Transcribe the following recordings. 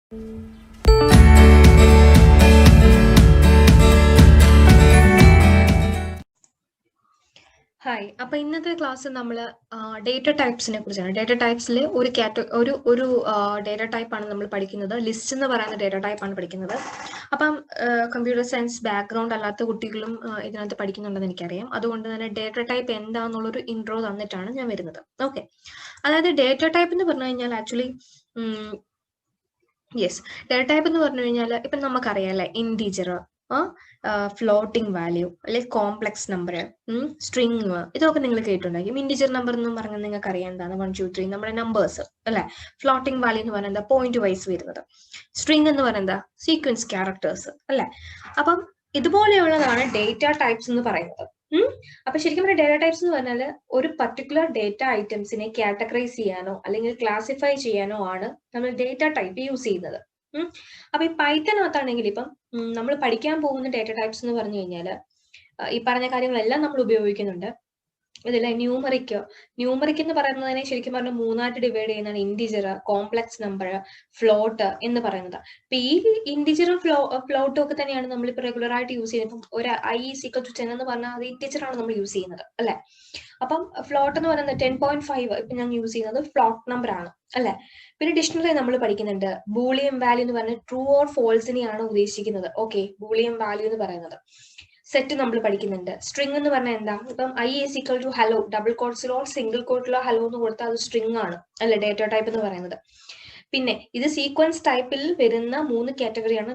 Hi. അപ്പോൾ ഇന്നത്തെ class നമ്മൾ ഡേറ്റ ടൈപ്സിനെ കുറിച്ചാണ്. ഡേറ്റ ടൈപ്സിലെ ഒരു ഡേറ്റ ടൈപ്പാണ് നമ്മൾ പഠിക്കുന്നത്. ലിസ്റ്റ് എന്ന് പറയുന്ന ഡേറ്റ ടൈപ്പാണ് പഠിക്കുന്നത്. അപ്പം കമ്പ്യൂട്ടർ സയൻസ് ബാക്ക്ഗ്രൗണ്ട് അല്ലാത്ത കുട്ടികളും ഇതിനകത്ത് പഠിക്കുന്നുണ്ടെന്ന് എനിക്കറിയാം. അതുകൊണ്ട് തന്നെ ഡേറ്റ ടൈപ്പ് എന്താണെന്നുള്ളൊരു ഇൻട്രോ തന്നിട്ടാണ് ഞാൻ വരുന്നത്. ഓക്കെ, അതായത് ഡേറ്റ ടൈപ്പ് എന്ന് പറഞ്ഞു കഴിഞ്ഞാൽ ആക്ച്വലി യെസ്, ഡേറ്റ ടൈപ്പ് എന്ന് പറഞ്ഞു കഴിഞ്ഞാൽ ഇപ്പം നമുക്കറിയാം അല്ലേ, ഇൻറ്റീജർ, ഫ്ലോട്ടിംഗ് വാല്യൂ, അല്ലെങ്കിൽ കോംപ്ലക്സ് നമ്പർ, സ്ട്രിങ്, ഇതൊക്കെ നിങ്ങൾ കേട്ടിട്ടുണ്ടായിരിക്കും. ഇൻറ്റീജർ നമ്പർ എന്ന് പറഞ്ഞാൽ നിങ്ങൾക്ക് അറിയാം എന്താണ്, 1 2 3 നമ്മുടെ നമ്പേഴ്സ് അല്ലെ. ഫ്ലോട്ടിംഗ് വാല്യൂ എന്ന് പറയുന്നത് പോയിന്റ് വൈസ് വരുന്നത്. സ്ട്രിങ് എന്ന് പറയുന്നത് സീക്വൻസ് ക്യാരക്ടേഴ്സ് അല്ലെ. അപ്പം ഇതുപോലെയുള്ളതാണ് ഡേറ്റ ടൈപ്സ് എന്ന് പറയുന്നത്. അപ്പൊ ശരിക്കും പറഞ്ഞാൽ ഡേറ്റ ടൈപ്സ് എന്ന് പറഞ്ഞാൽ ഒരു പർട്ടിക്കുലർ ഡേറ്റ ഐറ്റംസിനെ കാറ്റഗറൈസ് ചെയ്യാനോ അല്ലെങ്കിൽ ക്ലാസിഫൈ ചെയ്യാനോ ആണ് നമ്മൾ ഡേറ്റ ടൈപ്പ് യൂസ് ചെയ്യുന്നത്. അപ്പൊ ഈ പൈത്തനകത്താണെങ്കിൽ ഇപ്പം നമ്മൾ പഠിക്കാൻ പോകുന്ന ഡേറ്റ ടൈപ്സ് എന്ന് പറഞ്ഞു കഴിഞ്ഞാൽ ഈ പറഞ്ഞ കാര്യങ്ങളെല്ലാം നമ്മൾ ഉപയോഗിക്കുന്നുണ്ട്. ഇതിൽ ന്യൂമറിക് എന്ന് പറയുന്നതിനെ ശരിക്കും പറഞ്ഞാൽ 3ആയിട്ട് ഡിവൈഡ് ചെയ്യുന്നതാണ് ഇൻറ്റിജർ, കോംപ്ലക്സ് നമ്പർ, ഫ്ലോട്ട് എന്ന് പറയുന്നത്. അപ്പൊ ഈ ഇൻറ്റിജറും ഫ്ലോട്ടും ഒക്കെ തന്നെയാണ് നമ്മളിപ്പോൾ റെഗുലർ ആയിട്ട് യൂസ് ചെയ്യുന്നത്. ഇപ്പം ഒരു i=10 എന്ന് പറഞ്ഞാൽ അത് ഇൻറ്റിജർ ആണ് നമ്മൾ യൂസ് ചെയ്യുന്നത് അല്ലെ. അപ്പം ഫ്ലോട്ട് എന്ന് പറയുന്നത് 10.5 ഇപ്പൊ ഞാൻ യൂസ് ചെയ്യുന്നത് ഫ്ലോട്ട് നമ്പർ ആണ് അല്ലെ. പിന്നെ ഡിക്ഷണറി നമ്മൾ പഠിക്കുന്നുണ്ട്. ബൂളിയം വാല്യൂ എന്ന് പറഞ്ഞാൽ ട്രൂ ഓർ ഫോൾസിനെയാണ് ഉദ്ദേശിക്കുന്നത്. ഓക്കെ, ബൂളിയം വാല്യൂ എന്ന് പറയുന്നത്. സെറ്റ് നമ്മൾ പഠിക്കുന്നുണ്ട്. സ്ട്രിംഗ് എന്ന് പറഞ്ഞാൽ എന്താ, ഇപ്പം i= ഹലോ, ഡബിൾ കോട്ട്സിലോ സിംഗിൾ കോട്ടിലോ ഹലോ എന്ന് കൊടുത്താൽ അത് സ്ട്രിംഗ് ആണ് അല്ലെ, ഡേറ്റ ടൈപ്പ് എന്ന് പറയുന്നത്. പിന്നെ ഇത് സീക്വൻസ് ടൈപ്പിൽ വരുന്ന 3 കാറ്റഗറിയാണ്: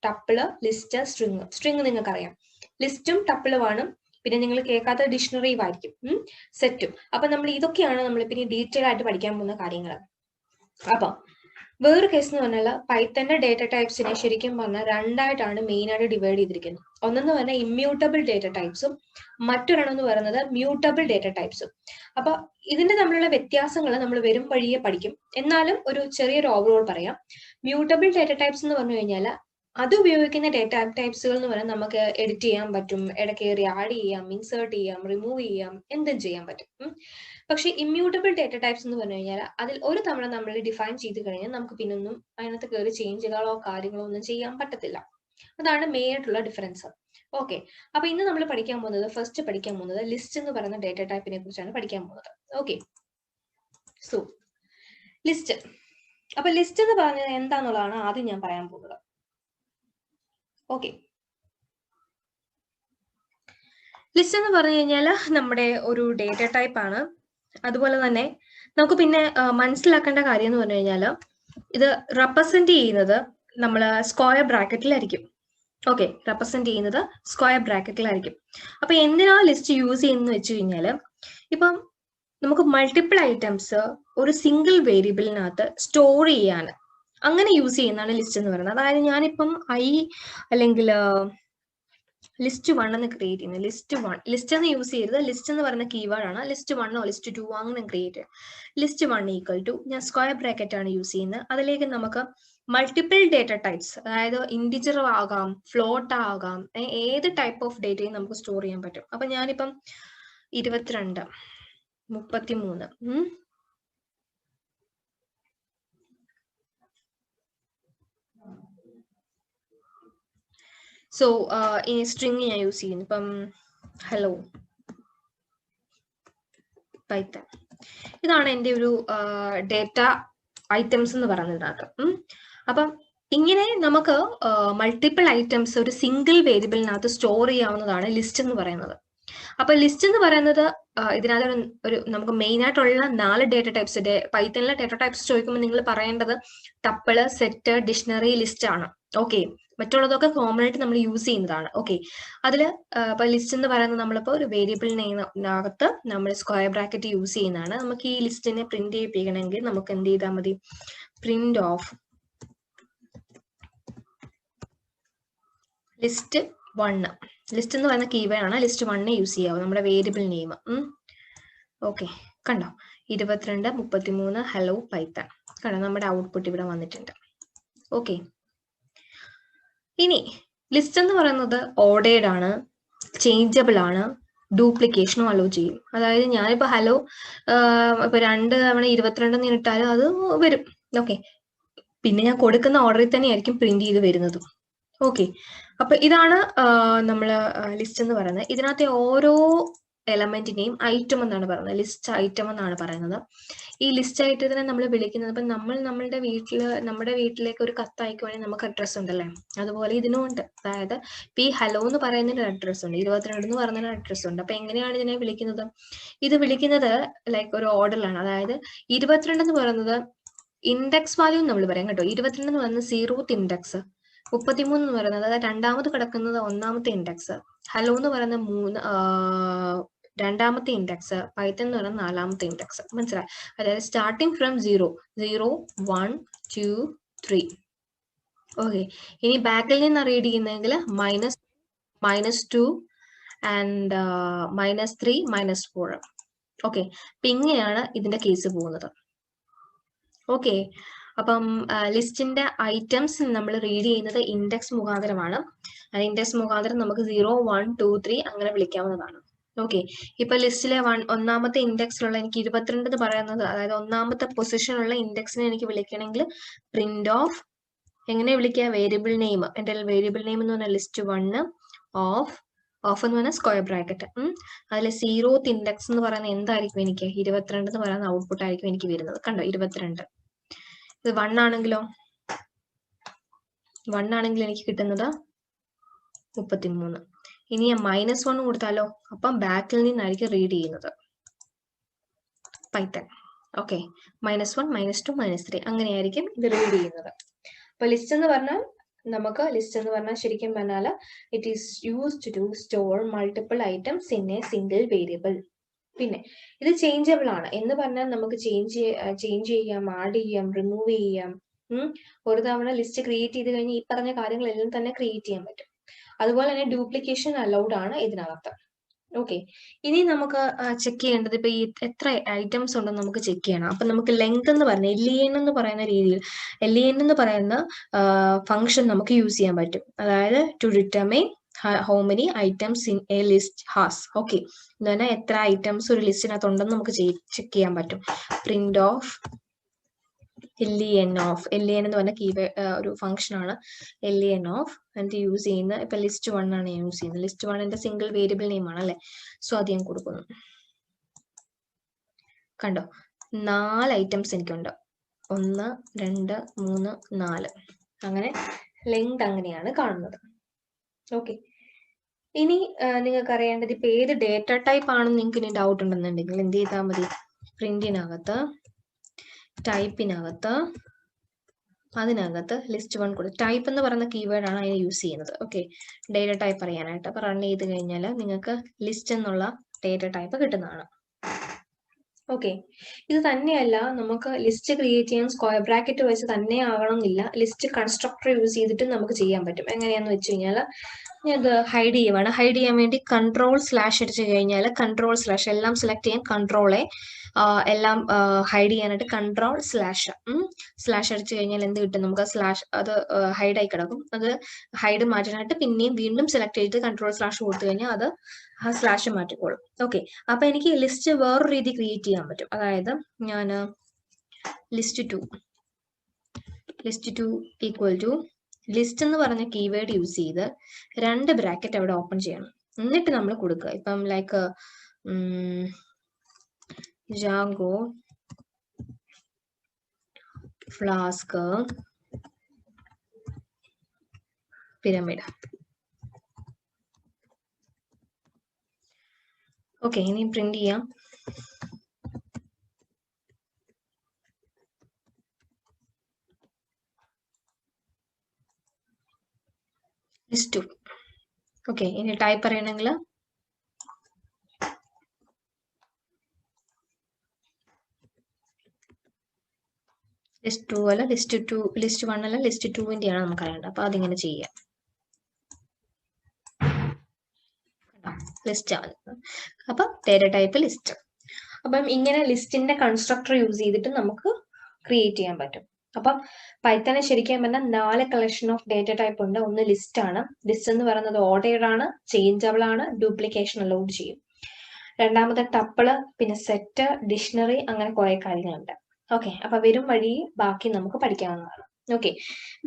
ടപ്പിള്, ലിസ്റ്റ്, സ്ട്രിംഗ്. സ്ട്രിംഗ് നിങ്ങൾക്ക് അറിയാം, ലിസ്റ്റും ടപ്പിളുമാണ്. പിന്നെ നിങ്ങൾ കേൾക്കാത്ത ഡിക്ഷണറിയും ആയിരിക്കും സെറ്റും. അപ്പൊ നമ്മൾ ഇതൊക്കെയാണ് നമ്മൾ പിന്നെ ഡീറ്റെയിൽ ആയിട്ട് പഠിക്കാൻ പോകുന്ന കാര്യങ്ങൾ. അപ്പൊ വേറൊരു കേസ് എന്ന് പറഞ്ഞാൽ പൈത്തന്റെ ഡേറ്റ ടൈപ്സിനെ ശരിക്കും പറഞ്ഞാൽ 2ആയിട്ടാണ് മെയിൻ ആയിട്ട് ഡിവൈഡ് ചെയ്തിരിക്കുന്നത്. ഒന്നെന്ന് പറഞ്ഞാൽ ഇമ്മ്യൂട്ടബിൾ ഡേറ്റ ടൈപ്സും മറ്റൊരെണ്ണം പറയുന്നത് മ്യൂട്ടബിൾ ഡേറ്റ ടൈപ്സും. അപ്പൊ ഇതിന്റെ തമ്മിലുള്ള വ്യത്യാസങ്ങൾ നമ്മൾ വരും വഴിയെ പഠിക്കും. എന്നാലും ഒരു ചെറിയൊരു ഓവറോൾ പറയാം. മ്യൂട്ടബിൾ ഡേറ്റ ടൈപ്സ് എന്ന് പറഞ്ഞു കഴിഞ്ഞാൽ അത് ഉപയോഗിക്കുന്ന ഡേറ്റ ടൈപ്സുകൾ എന്ന് പറഞ്ഞാൽ നമുക്ക് എഡിറ്റ് ചെയ്യാൻ പറ്റും, ഇടയ്ക്കേറി ആഡ് ചെയ്യാം, ഇൻസേർട്ട് ചെയ്യാം, റിമൂവ് ചെയ്യാം, എന്തും ചെയ്യാൻ പറ്റും. പക്ഷെ ഇമ്മ്യൂട്ടബിൾ ഡേറ്റ ടൈപ്സ് എന്ന് പറഞ്ഞു കഴിഞ്ഞാൽ അതിൽ ഒരു തവണ നമ്മൾ ഡിഫൈൻ ചെയ്ത് കഴിഞ്ഞാൽ നമുക്ക് പിന്നൊന്നും അതിനകത്ത് കയറി ചേഞ്ചുകളോ കാര്യങ്ങളോ ഒന്നും ചെയ്യാൻ പറ്റത്തില്ല. അതാണ് മെയിൻ ആയിട്ടുള്ള ഡിഫറൻസ്. ഓക്കെ, അപ്പൊ ഇന്ന് നമ്മൾ ഫസ്റ്റ് പഠിക്കാൻ പോകുന്നത് ലിസ്റ്റ് എന്ന് പറയുന്ന ഡേറ്റ ടൈപ്പിനെ കുറിച്ചാണ് പഠിക്കാൻ പോകുന്നത്. Okay, so list. അപ്പൊ ലിസ്റ്റ് എന്ന് പറഞ്ഞത് എന്താന്നുള്ളതാണ് ആദ്യം ഞാൻ പറയാൻ പോകുന്നത്. ഓക്കെ, ലിസ്റ്റ് എന്ന് പറഞ്ഞു കഴിഞ്ഞാൽ നമ്മുടെ ഒരു ഡേറ്റ ടൈപ്പ് ആണ്. അതുപോലെ തന്നെ നമുക്ക് പിന്നെ മനസ്സിലാക്കേണ്ട കാര്യം എന്ന് പറഞ്ഞു കഴിഞ്ഞാൽ ഇത് റെപ്രസെന്റ് ചെയ്യുന്നത് നമ്മൾ സ്ക്വയർ ബ്രാക്കറ്റിലായിരിക്കും. ഓക്കെ, റെപ്രസെന്റ് ചെയ്യുന്നത് സ്ക്വയർ ബ്രാക്കറ്റിലായിരിക്കും. അപ്പൊ എന്തിനാ ലിസ്റ്റ് യൂസ് ചെയ്യുന്നത് വെച്ച് കഴിഞ്ഞാൽ ഇപ്പം നമുക്ക് മൾട്ടിപ്പിൾ ഐറ്റംസ് ഒരു സിംഗിൾ വേരിയബിളിനകത്ത് സ്റ്റോർ ചെയ്യാൻ അങ്ങനെ യൂസ് ചെയ്യുന്നതാണ് ലിസ്റ്റ് എന്ന് പറയുന്നത്. അതായത് ഞാനിപ്പം അല്ലെങ്കിൽ ലിസ്റ്റ് 1 എന്ന് ക്രിയേറ്റ് ചെയ്യുന്നത്. ലിസ്റ്റ് എന്ന് യൂസ് ചെയ്യരുത്. ലിസ്റ്റ് എന്ന് പറയുന്ന കീവേഡ് ആണ്. ലിസ്റ്റ് 1 ലിസ്റ്റ് 2 അങ്ങനെ ക്രിയേറ്റ് ചെയ്യാം. ലിസ്റ്റ് 1 ഞാൻ സ്ക്വയർ ബ്രാക്കറ്റ് ആണ് യൂസ് ചെയ്യുന്നത്. അതിലേക്ക് നമുക്ക് മൾട്ടിപ്പിൾ ഡേറ്റ ടൈപ്സ്, അതായത് ഇൻറ്റിജർ ആകാം, ഫ്ലോട്ട് ആകാം, ഏത് ടൈപ്പ് ഓഫ് ഡേറ്റയും നമുക്ക് സ്റ്റോർ ചെയ്യാൻ പറ്റും. അപ്പൊ ഞാനിപ്പം 22, 33 സോ ഈ സ്ട്രിങ് ഞാൻ യൂസ് ചെയ്യുന്നു. ഇപ്പം ഹലോ പൈത്തൺ, ഇതാണ് എൻ്റെ ഒരു ഡേറ്റ ഐറ്റംസ് എന്ന് പറയുന്നതിനകത്ത്. അപ്പം ഇങ്ങനെ നമുക്ക് മൾട്ടിപ്പിൾ ഐറ്റംസ് ഒരു സിംഗിൾ വേരിയബിളിനകത്ത് സ്റ്റോർ ചെയ്യാവുന്നതാണ് ലിസ്റ്റ് എന്ന് പറയുന്നത്. അപ്പൊ ലിസ്റ്റ് എന്ന് പറയുന്നത് ഇതിനകത്ത് ഒരു നമുക്ക് മെയിൻ ആയിട്ടുള്ള 4 ഡേറ്റ ടൈപ്സ്. പൈത്തണിലെ ഡേറ്റ ടൈപ്സ് ചോദിക്കുമ്പോൾ നിങ്ങൾ പറയേണ്ടത് ടപ്പിള്, സെറ്റ്, ഡിക്ഷണറി, ലിസ്റ്റ് ആണ്. ഓക്കെ, മറ്റുള്ളതൊക്കെ കോമൺ ആയിട്ട് നമ്മൾ യൂസ് ചെയ്യുന്നതാണ്. ഓക്കെ, അതിൽ ഇപ്പൊ ലിസ്റ്റ് എന്ന് പറയുന്നത് നമ്മളിപ്പോൾ ഒരു വേരിയബിളിനകത്ത് നമ്മൾ സ്ക്വയർ ബ്രാക്കറ്റ് യൂസ് ചെയ്യുന്നതാണ്. നമുക്ക് ഈ ലിസ്റ്റിനെ പ്രിന്റ് ചെയ്യിപ്പിക്കണമെങ്കിൽ നമുക്ക് എന്ത് ചെയ്താൽ മതി, പ്രിന്റ് ഓഫ് ലിസ്റ്റ് 1. ലിസ്റ്റ് എന്ന് പറയുന്ന കീവേഡ് ആണ്. ലിസ്റ്റ് 1 യൂസ് ചെയ്യാവും, നമ്മുടെ വേരിയബിൾ നെയിം. ഓക്കെ, കണ്ടോ, 22, 33 ഹലോ പൈത്തൺ. കണ്ടോ, നമ്മുടെ ഔട്ട്പുട്ട് ഇവിടെ വന്നിട്ടുണ്ട്. ഓക്കെ, ഇനി ലിസ്റ്റ് എന്ന് പറയുന്നത് ഓർഡേർഡ് ആണ്, ചേഞ്ചബിൾ ആണ്, ഡ്യൂപ്ലിക്കേഷനും അലോ ചെയ്യും. അതായത് ഞാനിപ്പോ ഹലോ ഇപ്പൊ 2 തവണ 22 ഇട്ടാലും അത് വരും. ഓക്കെ, പിന്നെ ഞാൻ കൊടുക്കുന്ന ഓർഡറിൽ തന്നെ ആയിരിക്കും പ്രിന്റ് ചെയ്ത് വരുന്നത്. ഓക്കെ, അപ്പൊ ഇതാണ് നമ്മൾ ലിസ്റ്റ് എന്ന് പറയുന്നത്. ഇതിനകത്തെ ഓരോ എലമെന്റിനെയും ഐറ്റം എന്നാണ് പറയുന്നത്, ലിസ്റ്റ് ഐറ്റം എന്നാണ് പറയുന്നത്. ഈ ലിസ്റ്റ് ഐറ്റത്തിനെ നമ്മൾ വിളിക്കുന്നത്, ഇപ്പം നമ്മുടെ വീട്ടിലേക്ക് ഒരു കത്ത് അയക്കുവാണെങ്കിൽ നമുക്ക് അഡ്രസ്സ് ഉണ്ടല്ലേ, അതുപോലെ ഇതിനും ഉണ്ട്. അതായത് ഇപ്പൊ ഈ ഹലോ എന്ന് പറയുന്നതിന് അഡ്രസ്സ് ഉണ്ട്, 22 എന്ന് പറയുന്നതിന് അഡ്രസ്സ് ഉണ്ട്. അപ്പൊ എങ്ങനെയാണ് ഇതിനെ വിളിക്കുന്നത്? ഇത് വിളിക്കുന്നത് ലൈക്ക് ഒരു ഓർഡറിലാണ്. അതായത് 22 എന്ന് പറയുന്നത് ഇൻഡെക്സ് വാല്യൂ നമ്മൾ പറയാം കേട്ടോ. 22 എന്ന് പറയുന്നത് 0th ഇൻഡെക്സ്, 33 എന്ന് പറയുന്നത് അതായത് രണ്ടാമത് കിടക്കുന്നത് ഒന്നാമത്തെ ഇൻഡെക്സ്, ഹലോ എന്ന് പറയുന്നത് രണ്ടാമത്തെ ഇൻഡെക്സ്, പൈത്തൺ എന്ന് പറയുന്നത് നാലാമത്തെ ഇൻഡെക്സ്. മനസ്സിലായി? അതായത് സ്റ്റാർട്ടിങ് ഫ്രം 0, 0, 1, 2, 3. ഓക്കെ, ഇനി ബാക്കിൽ നിന്ന് റീഡ് ചെയ്യുന്നെങ്കിൽ -2 ആൻഡ് -3, -4. ഓക്കെ, അപ്പൊ ഇങ്ങനെയാണ് ഇതിന്റെ കേസ് പോകുന്നത്. ഓക്കെ, അപ്പം ലിസ്റ്റിന്റെ ഐറ്റംസ് നമ്മൾ റീഡ് ചെയ്യുന്നത് ഇൻഡെക്സ് മുഖാന്തരമാണ്. ഇൻഡെക്സ് മുഖാന്തരം നമുക്ക് 0, 1, 2, 3 അങ്ങനെ വിളിക്കാവുന്നതാണ്. ഓക്കെ, ഇപ്പൊ ലിസ്റ്റിലെ ഒന്നാമത്തെ ഇൻഡെക്സിലുള്ള എനിക്ക് 22 എന്ന് പറയുന്നത്, അതായത് ഒന്നാമത്തെ പൊസിഷനുള്ള ഇൻഡെക്സിനെ എനിക്ക് വിളിക്കണമെങ്കിൽ പ്രിന്റ് ഓഫ് എങ്ങനെ വിളിക്കുക? Variable name. എന്റെ വേരിയബിൾ നെയിം എന്ന് പറഞ്ഞാൽ ലിസ്റ്റ് 1 ഓഫ് എന്ന് പറഞ്ഞാൽ സ്ക്വയർ ബ്രാക്കറ്റ്. അതിൽ 0th ഇൻഡെക്സ് എന്ന് പറയുന്നത് എന്തായിരിക്കും? എനിക്ക് 22 എന്ന് പറയുന്ന ഔട്ട്പുട്ട് ആയിരിക്കും എനിക്ക് വരുന്നത്. കണ്ടോ, 22. ഇത് 1 ആണെങ്കിലോ, 1 ആണെങ്കിൽ എനിക്ക് കിട്ടുന്നത് 33. ഇനി ഞാൻ -1 കൊടുത്താലോ, അപ്പം ബാക്കിൽ നിന്നായിരിക്കും റീഡ് ചെയ്യുന്നത് പൈത്തൺ. ഓക്കെ, -1, -2, -3 അങ്ങനെയായിരിക്കും ഇത് റീഡ് ചെയ്യുന്നത്. അപ്പൊ ലിസ്റ്റ് എന്ന് പറഞ്ഞാൽ ശരിക്കും പറഞ്ഞാൽ it is used to store multiple items in a single variable. പിന്നെ ഇത് ചേഞ്ചബിൾ ആണ് എന്ന് പറഞ്ഞാൽ നമുക്ക് ചേഞ്ച് ചെയ്യാം, ആഡ് ചെയ്യാം, റിമൂവ് ചെയ്യാം. ഒരു തവണ ലിസ്റ്റ് ക്രിയേറ്റ് ചെയ്ത് കഴിഞ്ഞാൽ ഈ പറഞ്ഞ കാര്യങ്ങളെല്ലാം തന്നെ ക്രിയേറ്റ് ചെയ്യാൻ പറ്റും. അതുപോലെ തന്നെ ഡ്യൂപ്ലിക്കേഷൻ അലൗഡ് ആണ് ഇതിനകത്ത്. ഓക്കെ, ഇനി നമുക്ക് ചെക്ക് ചെയ്യേണ്ടത് ഇപ്പൊ ഈ എത്ര ഐറ്റംസ് ഉണ്ടെന്ന് നമുക്ക് ചെക്ക് ചെയ്യണം. അപ്പൊ നമുക്ക് ലെങ്ത് എന്ന് പറയുന്ന LEN എന്ന് പറയുന്ന രീതിയിൽ LEN എന്ന് പറയുന്ന ഫംഗ്ഷൻ നമുക്ക് യൂസ് ചെയ്യാൻ പറ്റും. അതായത് to determine how many items in a list has. Okay, എന്ന് പറഞ്ഞാൽ എത്ര ഐറ്റംസ് ഒരു ലിസ്റ്റിനകത്ത് ഉണ്ടെന്ന് നമുക്ക് ചെക്ക് ചെയ്യാൻ പറ്റും. പ്രിന്റ് ഓഫ് LEN എന്ന് പറഞ്ഞ ഒരു ഫംഗ്ഷൻ ആണ് LEN ഓഫ്. എന്നിട്ട് യൂസ് ചെയ്യുന്ന ഇപ്പൊ ലിസ്റ്റ് 1 ആണ് യൂസ് ചെയ്യുന്നത്. ലിസ്റ്റ് 1 എന്റെ സിംഗിൾ വേരിയബിൾ നെയിം ആണ് അല്ലെ, സോ അത് ഞാൻ കൊടുക്കുന്നു. കണ്ടോ, 4 ഐറ്റംസ് എനിക്കുണ്ട്. 1, 2, 3, 4 അങ്ങനെ ലെങ്ത് അങ്ങനെയാണ് കാണുന്നത്. ഓക്കെ, ഇനി നിങ്ങൾക്ക് അറിയേണ്ടത് ഇപ്പൊ ഏത് ഡേറ്റ ടൈപ്പ് ആണെന്ന് നിങ്ങൾക്ക് ഇനി ഡൗട്ട് ഉണ്ടെന്നുണ്ടെങ്കിൽ എന്ത് ചെയ്താൽ മതി? പ്രിന്റിനകത്ത് ടൈപ്പിനകത്ത് അതിനകത്ത് ലിസ്റ്റ് 1 കൊടുത്ത് ടൈപ്പ് എന്ന് പറയുന്ന കീവേഡ് ആണ് അതിനെ യൂസ് ചെയ്യുന്നത്. ഓക്കെ, ഡേറ്റ ടൈപ്പ് അറിയാനായിട്ട്. അപ്പൊ റൺ ചെയ്ത് കഴിഞ്ഞാൽ നിങ്ങൾക്ക് ലിസ്റ്റ് എന്നുള്ള ഡേറ്റ ടൈപ്പ് കിട്ടുന്നതാണ്. ഓക്കെ, ഇത് തന്നെയല്ല, നമുക്ക് ലിസ്റ്റ് ക്രിയേറ്റ് ചെയ്യാൻ സ്ക്വയർ ബ്രാക്കറ്റ് വെച്ച് തന്നെ ആകണമെന്നില്ല. ലിസ്റ്റ് കൺസ്ട്രക്ടർ യൂസ് ചെയ്തിട്ട് നമുക്ക് ചെയ്യാൻ പറ്റും. എങ്ങനെയാന്ന് വെച്ച് കഴിഞ്ഞാൽ ഞാൻ ഇത് ഹൈഡ് ചെയ്യുവാണ്. ഹൈഡ് ചെയ്യാൻ വേണ്ടി // അടിച്ചു കഴിഞ്ഞാൽ // എല്ലാം സെലക്ട് ചെയ്യാൻ കൺട്രോളെ എല്ലാം ഹൈഡ് ചെയ്യാനായിട്ട് // അടിച്ചു കഴിഞ്ഞാൽ എന്ത് കിട്ടും? നമുക്ക് അത് ഹൈഡ് ആയി കിടക്കും. അത് ഹൈഡ് മാറ്റാനായിട്ട് പിന്നെയും വീണ്ടും സെലക്ട് ചെയ്ത് // കൊടുത്തു കഴിഞ്ഞാൽ അത് ആ സ്ലാഷ് മാറ്റിക്കോളും. ഓക്കെ, അപ്പൊ എനിക്ക് ലിസ്റ്റ് വേറൊരു രീതി ക്രിയേറ്റ് ചെയ്യാൻ പറ്റും. അതായത് ഞാൻ ലിസ്റ്റ് 2 ഈക്വൽ ടു ലിസ്റ്റ് എന്ന് പറഞ്ഞ കീവേഡ് യൂസ് ചെയ്ത് 2 ബ്രാക്കറ്റ് അവിടെ ഓപ്പൺ ചെയ്യണം. എന്നിട്ട് നമ്മൾ കൊടുക്കുക. ഇപ്പം like Jago flask pyramid. Okay, ഇനി പ്രിന്റ് ചെയ്യാം. ലിസ്റ്റ് 2. ഓക്കെ, ഇനി ടൈപ്പ് അറിയണമെങ്കിൽ ലിസ്റ്റ് 2 അല്ല, ലിസ്റ്റ് 1 അല്ല, ലിസ്റ്റ് 2 ആണ് നമുക്ക് അറിയേണ്ടത്. അപ്പൊ അതിങ്ങനെ ചെയ്യാം. ലിസ്റ്റ് ആണ്. അപ്പൊ ഡേറ്റ ടൈപ്പ് ലിസ്റ്റ്. അപ്പം ഇങ്ങനെ ലിസ്റ്റിന്റെ കൺസ്ട്രക്ടർ യൂസ് ചെയ്തിട്ട് നമുക്ക് ക്രിയേറ്റ് ചെയ്യാൻ പറ്റും. അപ്പം പൈത്തണിൽ ശരിക്കും പറഞ്ഞാൽ 4 കളക്ഷൻ ഓഫ് ഡേറ്റ ടൈപ്പ് ഉണ്ട്. ഒന്ന് ലിസ്റ്റ് ആണ്. ലിസ്റ്റ് എന്ന് പറയുന്നത് ഓർഡേർഡ് ആണ്, ചേഞ്ചബിൾ ആണ്, ഡ്യൂപ്ലിക്കേഷൻ അലൗഡ് ചെയ്യും. രണ്ടാമത്തെ ടപ്പിള്, പിന്നെ സെറ്റ്, ഡിക്ഷണറി, അങ്ങനെ കുറെ കാര്യങ്ങളുണ്ട്. ഓക്കെ, അപ്പൊ വരും വഴി ബാക്കി നമുക്ക് പഠിക്കാവുന്നതാണ്. ഓക്കെ,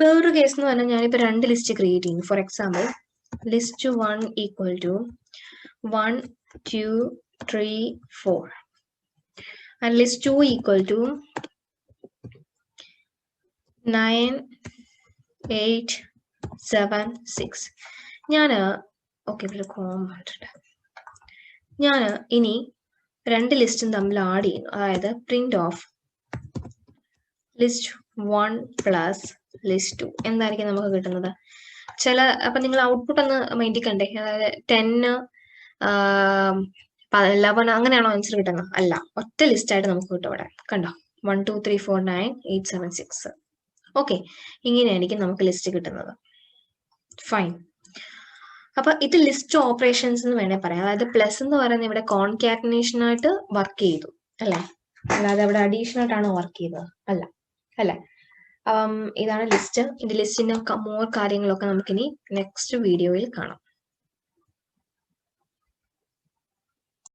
വേറൊരു കേസ് എന്ന് പറഞ്ഞാൽ ഞാനിപ്പോൾ 2 ലിസ്റ്റ് ക്രിയേറ്റ് ചെയ്യുന്നു. For example list 1 equal to 1 2 3 4 and list 2 equal to 9 8 7 6. ഞാൻ ഓക്കെ ഇവിടെ കോമണ്ട് ഞാൻ ഇനി 2 ലിസ്റ്റും തമ്മിൽ ആഡ് ചെയ്യുന്നു. അതായത് print of list 1 plus list 2 എന്തായിരിക്കും നമുക്ക് കിട്ടുന്നത്? അപ്പൊ നിങ്ങൾ ഔട്ട്പുട്ട് ഒന്ന് മൈൻഡിൽ കണ്ടേ. അതായത് 10 11 അങ്ങനെയാണോ ആൻസർ കിട്ടുന്നത്? അല്ല, ഒറ്റ ലിസ്റ്റ് ആയിട്ട് നമുക്ക് കിട്ടും ഇവിടെ. കണ്ടോ, 1 2 3 4 9 8 7 6. ഓക്കെ, ഇങ്ങനെയായിരിക്കും നമുക്ക് ലിസ്റ്റ് കിട്ടുന്നത്. ഫൈൻ. അപ്പൊ ഇത് ലിസ്റ്റ് ഓപ്പറേഷൻസ് എന്ന് വേണേൽ പറയാം. അതായത് പ്ലസ് എന്ന് പറയുന്നത് ഇവിടെ കോൺകാറ്റനേഷൻ ആയിട്ട് വർക്ക് ചെയ്തു അല്ലെ, അല്ലാതെ അവിടെ അഡീഷൻ ആയിട്ടാണോ വർക്ക് ചെയ്തത്? അല്ല അല്ലെ. ഇതാണ് ലിസ്റ്റ്. ഇത് ലിസ്റ്റിന്റെ മോർ കാര്യങ്ങളൊക്കെ നമുക്കിനി നെക്സ്റ്റ് വീഡിയോയിൽ കാണാം.